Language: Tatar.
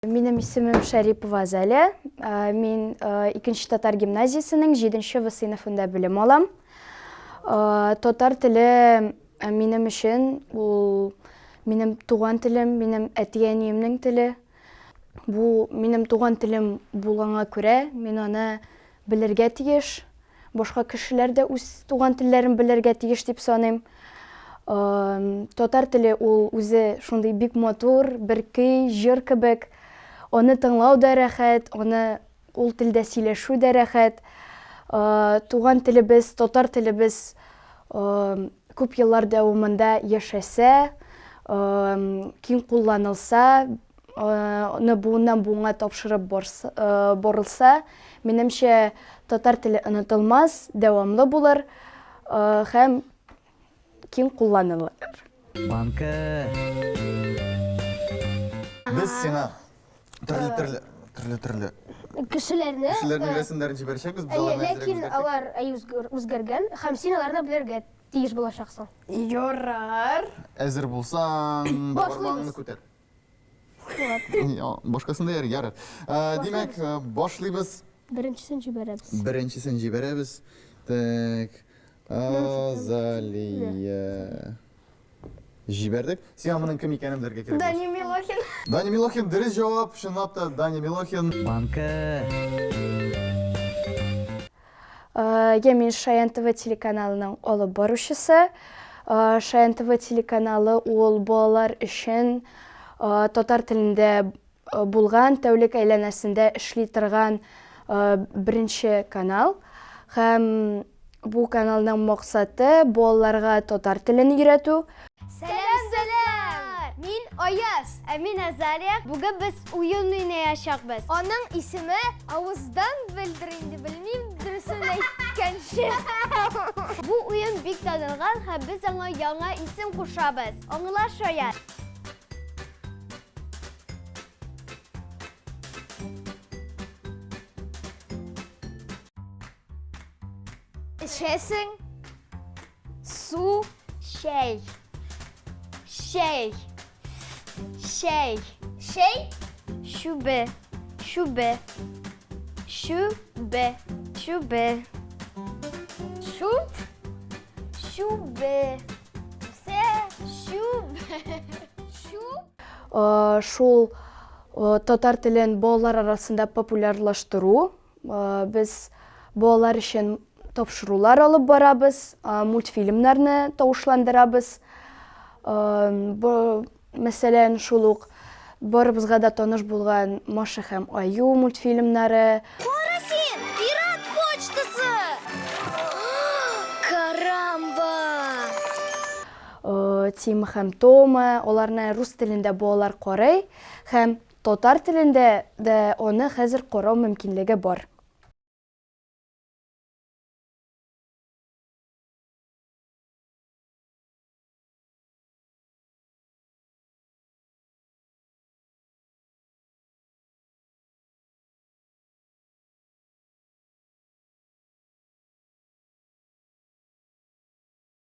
Минем исемем Шарипова Азалия. Мин 2-нче татар гимназиясенең 7-нче В сыйныфында белем алам. Татар теле минем өчен ул минем туган телем, минем әти-әниемнең теле. Бу минем туган телем булганга күрә, мин аны белергә тиеш. Башка кешеләр дә үз туган телләрен белергә тиеш дип саныйм. Татар теле ул үзе шундый бик матур, бер көй, җыр кебек. Аны тыңлау да рәхәт, аны ул телдә сөйләшү дә рәхәт. Туган телебез, татар телебез күп еллар дәвамында яшәсә, киң кулланылса, аны буыннан буынга тапшырып барылса, минемчә татар теле онытылмас, дәвамлы булыр һәм киң кулланылыр. Банка. Без сиңа төрле Кешеләрне кешеләрнең рәсемнәрен җибәрәчәкбез, без аларны ләкин алар үзгәргән һәм син аларны белергә тиеш булачаксың. Ярар. әзер булсаң, бармагыңны күтәр. Башкасын да ярар. Димәк, башлыйбыз. Беренчесен җибәрәбез. Беренчесен җибәрәбез. Так. Азалия. Җибәрдек. Син моның кем икәнен белергә кирәк. Даня Милохин. Даня Милохин, дөрес җавап. Чынлап та Даня Милохин. Банка. Мин Шаян ТВ телеканалының алып баручысы. Шаян ТВ телеканалы ул балалар өчен татар телендә булган, тәүлек әйләнәсендә эшли торган беренче канал. Һәм бу каналның максаты балаларга татар телен өйрәтү. Сәлам! Мин Аяз, мин Азалия. Бүген без уен уйнаячакбыз. Аның исеме авыздан белдер инде, белмим дөресен әйткәнче. Бу уен бик танылган һәм без аңа яңа исем кушабыз. Аңла Шаян. Эчәсең су шәй. Şey. Şube. Şube. Şube. Şube. Şub. Şube. Şub. Шул татар телен балалар арасында популярлаштыру. Без балалар өчен тапшырулар алып барабыз, мультфильмнарны тавышландырабыз. Мәсәлән, шул ук барыбызга да таныш булган Маша һәм Аю мультфильмнары. Кара син, пират почтасы! Карамба! Тима һәм Тома, аларны рус телендә балалар карый, һәм татар телендә дә аны хәзер карау мөмкинлеге бар.